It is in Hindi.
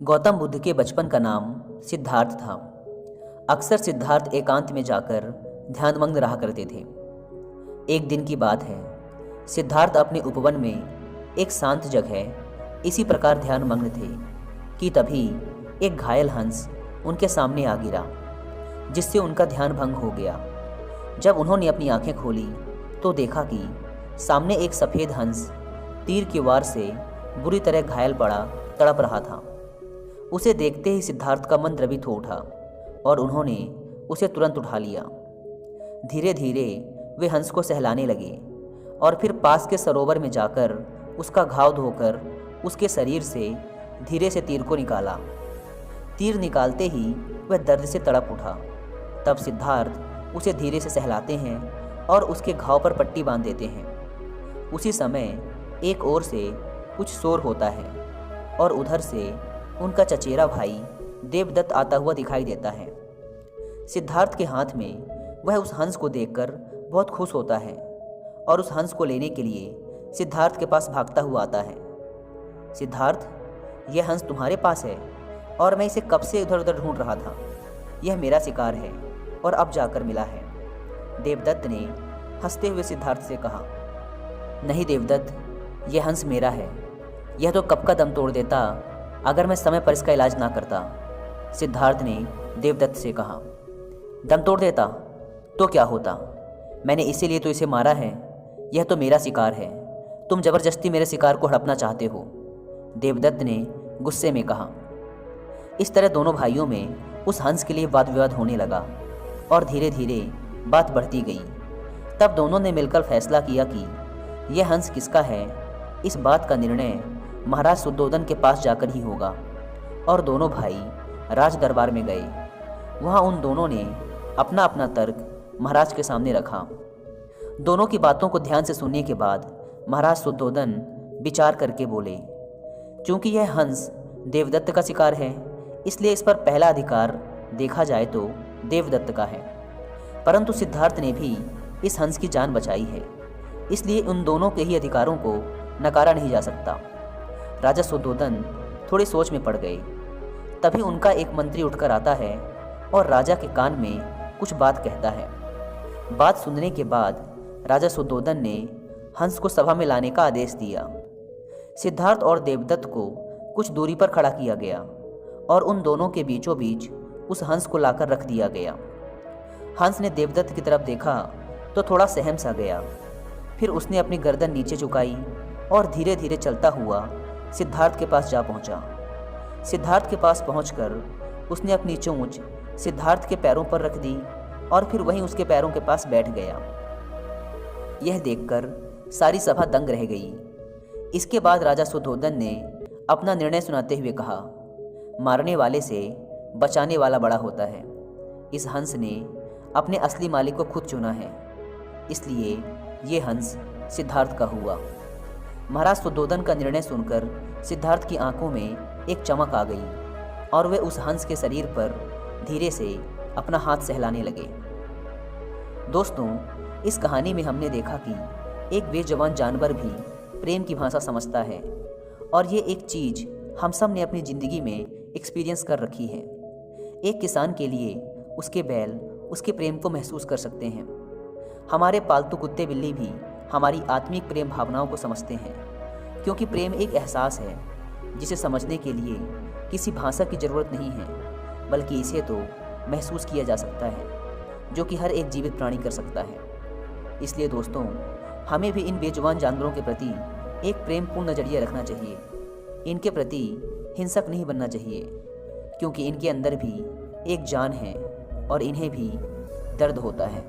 गौतम बुद्ध के बचपन का नाम सिद्धार्थ था। अक्सर सिद्धार्थ एकांत में जाकर ध्यानमग्न रहा करते थे। एक दिन की बात है, सिद्धार्थ अपने उपवन में एक शांत जगह इसी प्रकार ध्यानमग्न थे कि तभी एक घायल हंस उनके सामने आ गिरा, जिससे उनका ध्यान भंग हो गया। जब उन्होंने अपनी आंखें खोली तो देखा कि सामने एक सफ़ेद हंस तीर की वार से बुरी तरह घायल पड़ा तड़प रहा था। उसे देखते ही सिद्धार्थ का मन द्रवित हो उठा और उन्होंने उसे तुरंत उठा लिया। धीरे धीरे वे हंस को सहलाने लगे और फिर पास के सरोवर में जाकर उसका घाव धोकर उसके शरीर से धीरे से तीर को निकाला। तीर निकालते ही वह दर्द से तड़प उठा। तब सिद्धार्थ उसे धीरे से सहलाते हैं और उसके घाव पर पट्टी बांध देते हैं। उसी समय एक ओर से कुछ शोर होता है और उधर से उनका चचेरा भाई देवदत्त आता हुआ दिखाई देता है। सिद्धार्थ के हाथ में वह उस हंस को देखकर बहुत खुश होता है और उस हंस को लेने के लिए सिद्धार्थ के पास भागता हुआ आता है। सिद्धार्थ, यह हंस तुम्हारे पास है और मैं इसे कब से इधर उधर ढूंढ रहा था। यह मेरा शिकार है और अब जाकर मिला है। देवदत्त ने हंसते हुए सिद्धार्थ से कहा। नहीं देवदत्त, यह हंस मेरा है। यह तो कब का दम तोड़ देता अगर मैं समय पर इसका इलाज ना करता। सिद्धार्थ ने देवदत्त से कहा। दम तोड़ देता तो क्या होता? मैंने इसीलिए तो इसे मारा है। यह तो मेरा शिकार है। तुम जबरदस्ती मेरे शिकार को हड़पना चाहते हो, देवदत्त ने गुस्से में कहा। इस तरह दोनों भाइयों में उस हंस के लिए वाद विवाद होने लगा और धीरे धीरे बात बढ़ती गई। तब दोनों ने मिलकर फैसला किया कि यह हंस किसका है, इस बात का निर्णय महाराज शुद्धोधन के पास जाकर ही होगा। और दोनों भाई राज दरबार में गए। वहाँ उन दोनों ने अपना अपना तर्क महाराज के सामने रखा। दोनों की बातों को ध्यान से सुनने के बाद महाराज शुद्धोधन विचार करके बोले, चूंकि यह हंस देवदत्त का शिकार है, इसलिए इस पर पहला अधिकार देखा जाए तो देवदत्त का है। परंतु सिद्धार्थ ने भी इस हंस की जान बचाई है, इसलिए उन दोनों के ही अधिकारों को नकारा नहीं जा सकता। राजा शुद्धोधन थोड़ी सोच में पड़ गए। तभी उनका एक मंत्री उठकर आता है और राजा के कान में कुछ बात कहता है। बात सुनने के बाद राजा शुद्धोधन ने हंस को सभा में लाने का आदेश दिया। सिद्धार्थ और देवदत्त को कुछ दूरी पर खड़ा किया गया और उन दोनों के बीचों बीच उस हंस को लाकर रख दिया गया। हंस ने देवदत्त की तरफ देखा तो थोड़ा सहम सा गया। फिर उसने अपनी गर्दन नीचे झुकाई और धीरे धीरे चलता हुआ सिद्धार्थ के पास जा पहुंचा। सिद्धार्थ के पास पहुंचकर उसने अपनी चोंच सिद्धार्थ के पैरों पर रख दी और फिर वहीं उसके पैरों के पास बैठ गया। यह देखकर सारी सभा दंग रह गई। इसके बाद राजा शुद्धोधन ने अपना निर्णय सुनाते हुए कहा, मारने वाले से बचाने वाला बड़ा होता है। इस हंस ने अपने असली मालिक को खुद चुना है, इसलिए ये हंस सिद्धार्थ का हुआ। महाराज शुद्धोधन का निर्णय सुनकर सिद्धार्थ की आंखों में एक चमक आ गई और वे उस हंस के शरीर पर धीरे से अपना हाथ सहलाने लगे। दोस्तों, इस कहानी में हमने देखा कि एक बेजुबान जानवर भी प्रेम की भाषा समझता है और ये एक चीज़ हम सब ने अपनी ज़िंदगी में एक्सपीरियंस कर रखी है। एक किसान के लिए उसके बैल उसके प्रेम को महसूस कर सकते हैं। हमारे पालतू कुत्ते बिल्ली भी हमारी आत्मिक प्रेम भावनाओं को समझते हैं, क्योंकि प्रेम एक एहसास है जिसे समझने के लिए किसी भाषा की ज़रूरत नहीं है, बल्कि इसे तो महसूस किया जा सकता है, जो कि हर एक जीवित प्राणी कर सकता है। इसलिए दोस्तों, हमें भी इन बेजुबान जानवरों के प्रति एक प्रेमपूर्ण नज़रिया रखना चाहिए। इनके प्रति हिंसक नहीं बनना चाहिए, क्योंकि इनके अंदर भी एक जान है और इन्हें भी दर्द होता है।